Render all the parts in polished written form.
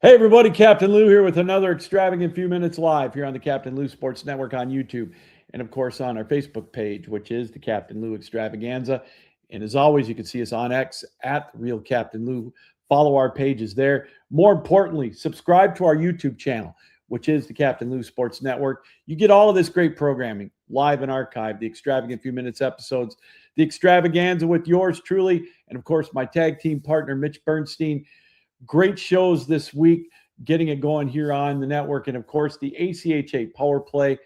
Hey everybody, Captain Lou here with another Extravagant Few Minutes live here on the Captain Lou Sports Network on YouTube. And of course on our Facebook page, which is the Captain Lou Extravaganza. And as always, you can see us on X at Real Captain Lou. Follow our pages there. More importantly, subscribe to our YouTube channel, which is the Captain Lou Sports Network. You get all of this great programming live and archived, the Extravagant Few Minutes episodes, the Extravaganza with yours truly, and of course my tag team partner, Mitch Bernstein. Great shows this week, getting it going here on the network. And of course, the ACHA Power Play.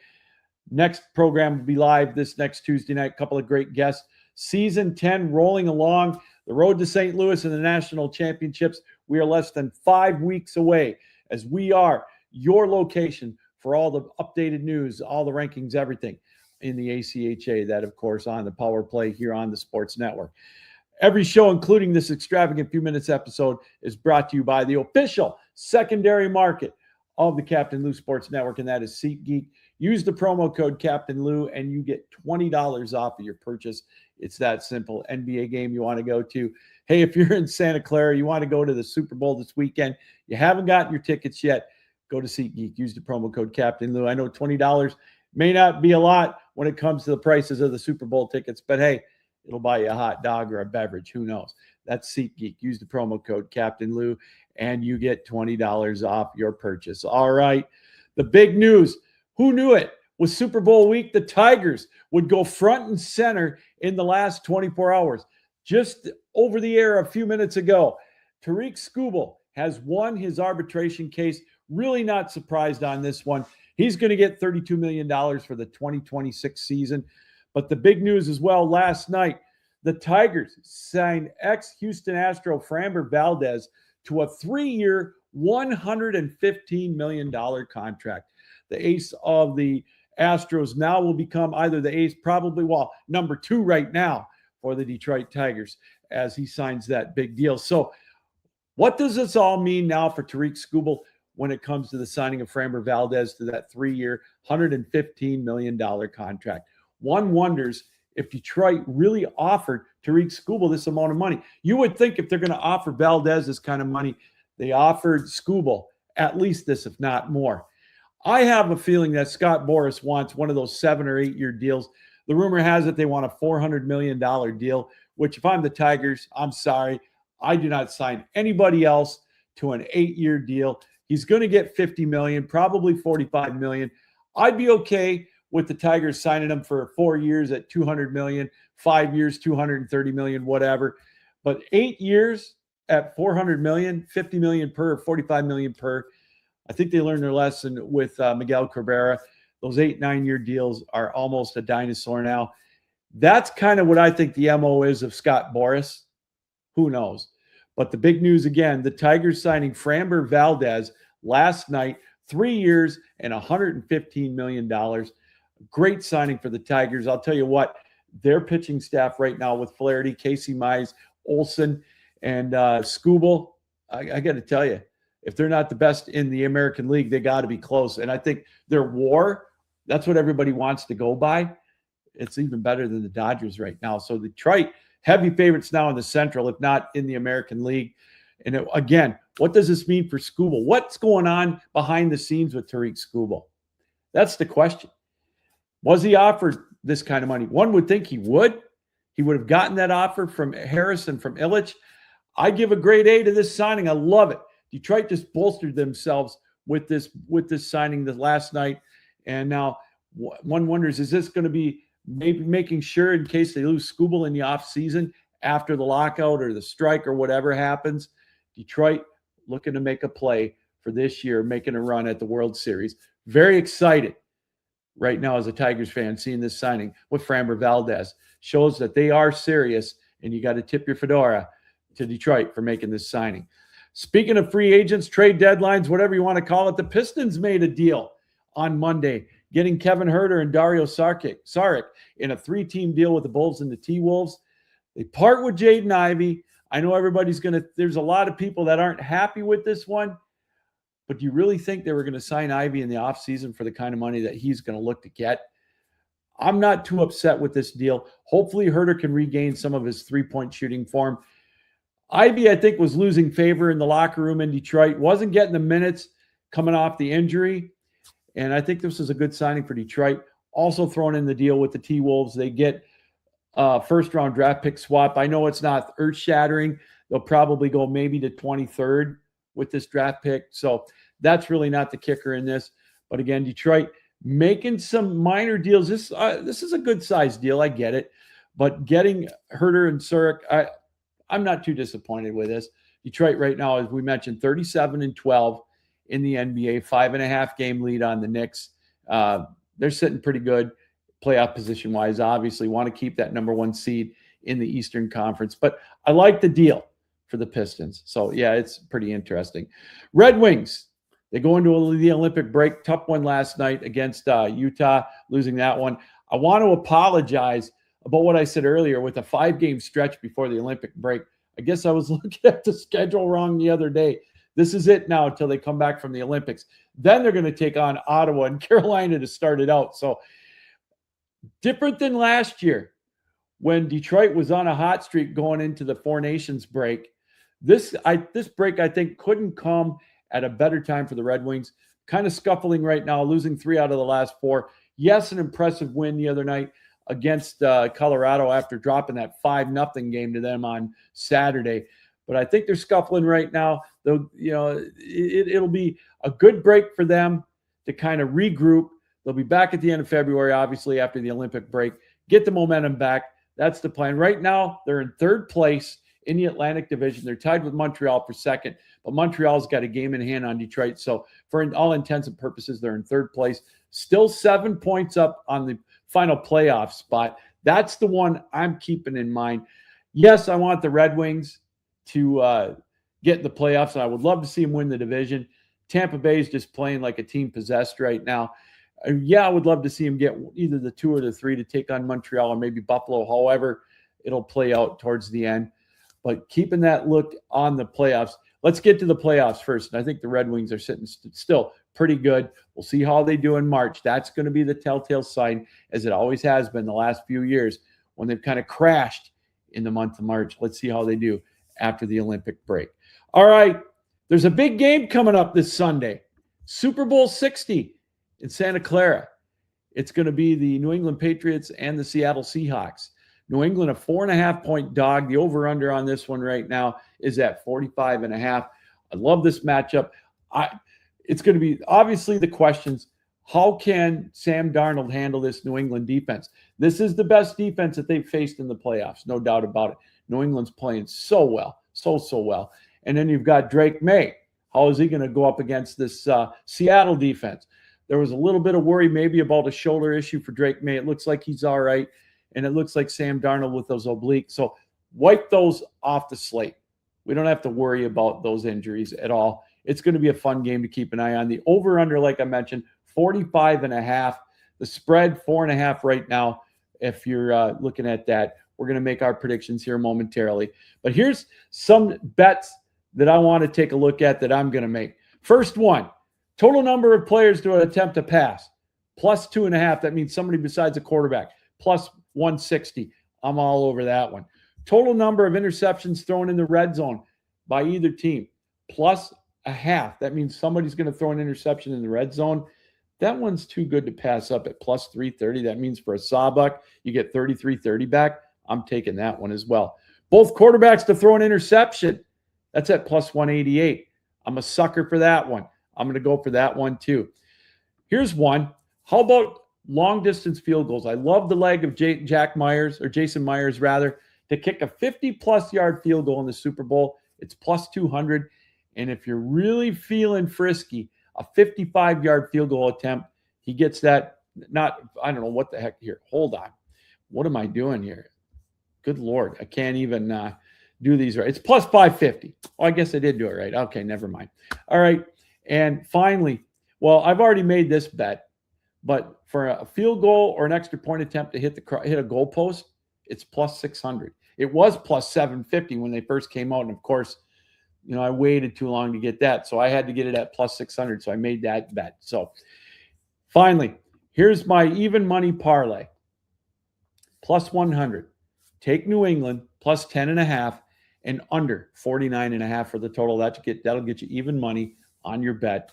Next program will be live this next Tuesday night. A couple of great guests. Season 10 rolling along. The road to St. Louis and the national championships. We are less than 5 weeks away as we are your location for all the updated news, all the rankings, everything in the ACHA. That, of course, on the Power Play here on the Sports Network. Every show, including this Extravagant Few Minutes episode, is brought to you by the official secondary market of the Captain Lou Sports Network, and that is SeatGeek. Use the promo code Captain Lou, and you get $20 off of your purchase. It's that simple. NBA game you want to go to. Hey, if you're in Santa Clara, you want to go to the Suepr Bowl this weekend, you haven't gotten your tickets yet, go to SeatGeek. Use the promo code Captain Lou. I know $20 may not be a lot when it comes to the prices of the Suepr Bowl tickets, but hey, it'll buy you a hot dog or a beverage. Who knows? That's SeatGeek. Use the promo code Captain Lou, and you get $20 off your purchase. All right. The big news. Who knew it? With Suepr Bowl week, the Tigers would go front and center in the last 24 hours. Just over the air a few minutes ago, Tarik Skubal has won his arbitration case. Really not surprised on this one. He's going to get $32 million for the 2026 season. But the big news as well, last night, the Tigers signed ex-Houston Astro Framber Valdez to a 3-year, $115 million contract. The ace of the Astros now will become either the ace, probably, number 2 right now for the Detroit Tigers as he signs that big deal. So what does this all mean now for Tarik Skubal when it comes to the signing of Framber Valdez to that 3-year, $115 million contract? One wonders if Detroit really offered Tarik Skubal this amount of money. You would think if they're going to offer Valdez this kind of money, they offered Skubal at least this, if not more. I have a feeling that Scott Boras wants one of those 7 or 8 year deals. The rumor has it they want a $400 million deal, which if I'm the Tigers, I'm sorry. I do not sign anybody else to an 8-year deal. He's going to get $50 million, probably $45 million. I'd be okay with the Tigers signing him for 4 years at $200 million, 5 years, $230 million, whatever. But 8 years at $400 million, $50 million per, $45 million per. I think they learned their lesson with Miguel Cabrera. Those 8-9-year deals are almost a dinosaur now. That's kind of what I think the MO is of Scott Boras. Who knows? But the big news again, the Tigers signing Framber Valdez last night, 3 years and $115 million. Great signing for the Tigers. I'll tell you what, their pitching staff right now with Flaherty, Casey Mize, Olsen, and Skubal, I got to tell you, if they're not the best in the American League, they got to be close. And I think their WAR, that's what everybody wants to go by. It's even better than the Dodgers right now. So Detroit, heavy favorites now in the Central, if not in the American League. And again, what does this mean for Skubal? What's going on behind the scenes with Tarik Skubal? That's the question. Was he offered this kind of money? One would think he would. He would have gotten that offer from Harris and from Illich. I give a grade A to this signing. I love it. Detroit just bolstered themselves with this signing the last night. And now one wonders, is this going to be maybe making sure in case they lose Skubal in the offseason after the lockout or the strike or whatever happens? Detroit looking to make a play for this year, making a run at the World Series. Very excited right now as a Tigers fan, seeing this signing with Framber Valdez shows that they are serious, and you got to tip your fedora to Detroit for making this signing. Speaking of free agents, trade deadlines, whatever you want to call it, the Pistons made a deal on Monday, getting Kevin Huerter and Dario Saric in a 3-team deal with the Bulls and the T-Wolves. They part with Jaden Ivey. I know everybody's there's a lot of people that aren't happy with this one. But do you really think they were going to sign Ivey in the offseason for the kind of money that he's going to look to get? I'm not too upset with this deal. Hopefully, Huerter can regain some of his three-point shooting form. Ivy, I think, was losing favor in the locker room in Detroit, wasn't getting the minutes coming off the injury. And I think this is a good signing for Detroit. Also thrown in the deal with the T-Wolves. They get first-round draft pick swap. I know it's not earth-shattering. They'll probably go maybe to 23rd with this draft pick. So that's really not the kicker in this. But again, Detroit making some minor deals. This is a good-sized deal. I get it. But getting Herter and Surik, I'm not too disappointed with this. Detroit right now, as we mentioned, 37-12 in the NBA, 5.5 game lead on the Knicks. They're sitting pretty good playoff position-wise. Obviously, want to keep that number 1 seed in the Eastern Conference. But I like the deal for the Pistons. So, yeah, it's pretty interesting. Red Wings, they go into the Olympic break. Tough one last night against Utah, losing that one. I want to apologize about what I said earlier with a 5-game stretch before the Olympic break. I guess I was looking at the schedule wrong the other day. This is it now until they come back from the Olympics. Then they're going to take on Ottawa and Carolina to start it out. So different than last year when Detroit was on a hot streak going into the Four Nations break. This break, I think, couldn't come at a better time for the Red Wings. Kind of scuffling right now, losing 3 out of the last 4. Yes, an impressive win the other night against Colorado after dropping that 5-0 game to them on Saturday. But I think they're scuffling right now. Though, it'll be a good break for them to kind of regroup. They'll be back at the end of February, obviously, after the Olympic break. Get the momentum back. That's the plan. Right now, they're in 3rd place in the Atlantic Division. They're tied with Montreal for 2nd, but Montreal's got a game in hand on Detroit. So for all intents and purposes, they're in 3rd place. Still 7 points up on the final playoff spot. That's the one I'm keeping in mind. Yes, I want the Red Wings to get in the playoffs, and I would love to see them win the division. Tampa Bay is just playing like a team possessed right now. Yeah, I would love to see them get either the 2 or the 3 to take on Montreal or maybe Buffalo, however it'll play out towards the end. But keeping that look on the playoffs. Let's get to the playoffs first. And I think the Red Wings are sitting still pretty good. We'll see how they do in March. That's going to be the telltale sign, as it always has been the last few years when they've kind of crashed in the month of March. Let's see how they do after the Olympic break. All right, there's a big game coming up this Sunday. Suepr Bowl 60 in Santa Clara. It's going to be the New England Patriots and the Seattle Seahawks. New England, a 4.5-point dog. The over-under on this one right now is at 45.5. I love this matchup. It's going to be obviously the questions. How can Sam Darnold handle this New England defense? This is the best defense that they've faced in the playoffs, no doubt about it. New England's playing so well, so well. And then you've got Drake May. How is he going to go up against this Seattle defense? There was a little bit of worry maybe about a shoulder issue for Drake May. It looks like he's all right. And it looks like Sam Darnold with those obliques. So wipe those off the slate. We don't have to worry about those injuries at all. It's going to be a fun game to keep an eye on. The over-under, like I mentioned, 45.5. The spread, 4.5 right now. If you're looking at that, we're going to make our predictions here momentarily. But here's some bets that I want to take a look at that I'm going to make. First one, total number of players to attempt a pass, plus 2.5. That means somebody besides a quarterback, plus 160. I'm all over that one. Total number of interceptions thrown in the red zone by either team, plus 0.5. That means somebody's going to throw an interception in the red zone. That one's too good to pass up at plus 330. That means for a sawbuck, you get 33.30 back. I'm taking that one as well. Both quarterbacks to throw an interception. That's at plus 188. I'm a sucker for that one. I'm going to go for that one too. Here's one. How about long-distance field goals? I love the leg of Jason Myers, to kick a 50-plus yard field goal in the Super Bowl. It's plus 200. And if you're really feeling frisky, a 55-yard field goal attempt, he gets that. I don't know what the heck here. Hold on. What am I doing here? Good Lord. I can't even do these right. It's plus 550. Oh, I guess I did do it right. Okay, never mind. All right. And finally, well, I've already made this bet, but for a field goal or an extra point attempt to hit a goal post, it's plus 600. It was plus 750 when they first came out. And of course, I waited too long to get that. So I had to get it at plus 600. So I made that bet. So finally, here's my even money parlay. Plus 100. Take New England plus 10.5 and under 49.5 for the total. That'll get you even money on your bet.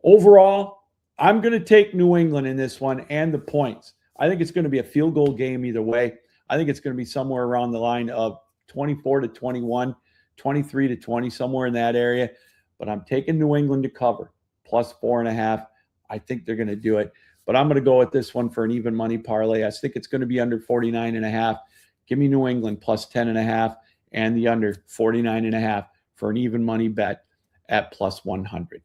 Overall, I'm going to take New England in this one and the points. I think it's going to be a field goal game either way. I think it's going to be somewhere around the line of 24-21, 23-20, somewhere in that area. But I'm taking New England to cover, plus 4.5. I think they're going to do it. But I'm going to go with this one for an even money parlay. I think it's going to be under 49.5. Give me New England plus 10.5 and the under 49.5 for an even money bet at plus 100.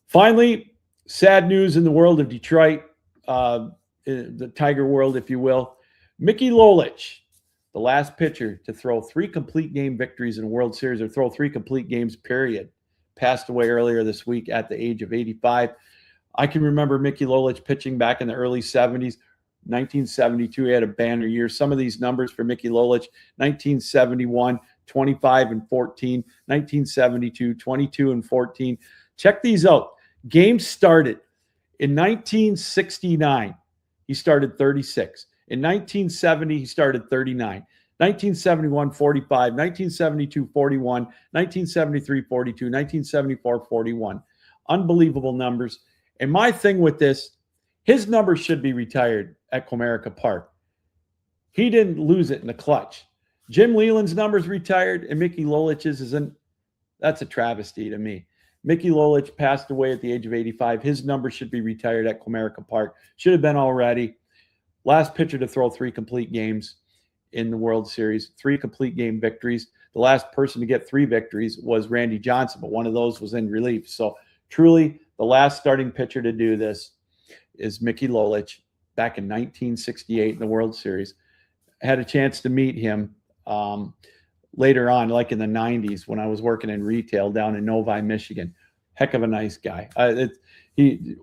Finally, sad news in the world of Detroit, the Tiger world, if you will. Mickey Lolich, the last pitcher to throw 3 complete game victories in a World Series, or throw 3 complete games, period, passed away earlier this week at the age of 85. I can remember Mickey Lolich pitching back in the early 70s. 1972, he had a banner year. Some of these numbers for Mickey Lolich: 1971, 25-14, 1972, 22-14. Check these out. Games started in 1969. He started 36. In 1970, he started 39. 1971, 45. 1972, 41. 1973, 42. 1974, 41. Unbelievable numbers. And my thing with this, his numbers should be retired at Comerica Park. He didn't lose it in the clutch. Jim Leyland's numbers retired, and Mickey Lolich's isn't. That's a travesty to me. Mickey Lolich passed away at the age of 85. His numbers should be retired at Comerica Park. Should have been already. Last pitcher to throw 3 complete games in the World Series, 3 complete game victories. The last person to get 3 victories was Randy Johnson, but one of those was in relief. So truly, the last starting pitcher to do this is Mickey Lolich back in 1968 in the World Series. I had a chance to meet him later on, like in the 90s, when I was working in retail down in Novi, Michigan. Heck of a nice guy. He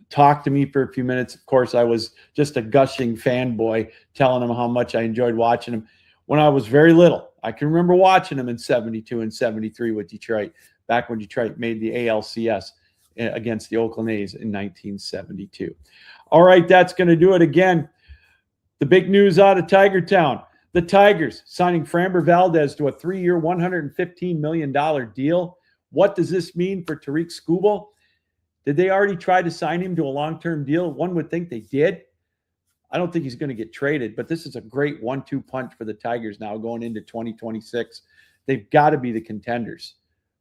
talked to me for a few minutes. Of course, I was just a gushing fanboy, telling him how much I enjoyed watching him when I was very little. I can remember watching him in 72 and 73 with Detroit, back when Detroit made the ALCS against the Oakland A's in 1972. All right, that's going to do it again. The big news out of Tiger Town. The Tigers signing Framber Valdez to a 3-year, $115 million deal. What does this mean for Tarik Skubal? Did they already try to sign him to a long-term deal? One would think they did. I don't think he's going to get traded, but this is a great 1-2 punch for the Tigers now going into 2026. They've got to be the contenders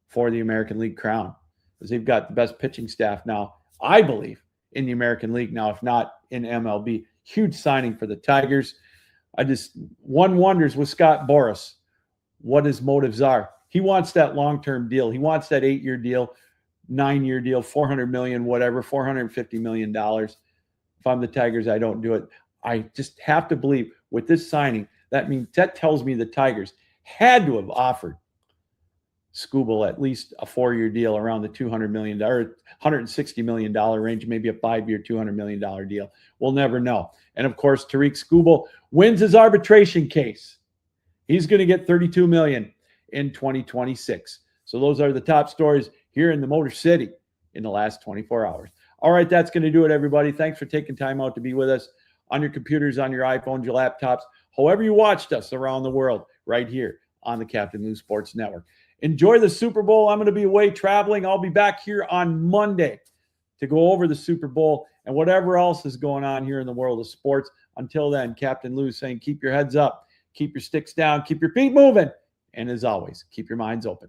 for the American League crown, because they've got the best pitching staff now, I believe, in the American League now, if not in MLB. Huge signing for the Tigers. One wonders with Scott Boras what his motives are. He wants that long-term deal. He wants that 8-year deal, 9-year deal, $400 million, whatever, $450 million. If I'm the Tigers, I don't do it. I just have to believe with this signing, that tells me the Tigers had to have offered Skubal at least a 4-year deal around the $200 million or $160 million range, maybe a 5-year, $200 million deal. We'll never know. And of course, Tarik Skubal wins his arbitration case. He's going to get $32 million in 2026. So those are the top stories here in the Motor City in the last 24 hours. All right, that's going to do it, everybody. Thanks for taking time out to be with us on your computers, on your iPhones, your laptops, however you watched us around the world, right here on the Captain Lou Sports Network. Enjoy the Super Bowl. I'm going to be away traveling. I'll be back here on Monday to go over the Super Bowl and whatever else is going on here in the world of sports. Until then, Captain Lou saying, keep your heads up, keep your sticks down, keep your feet moving, and as always, keep your minds open.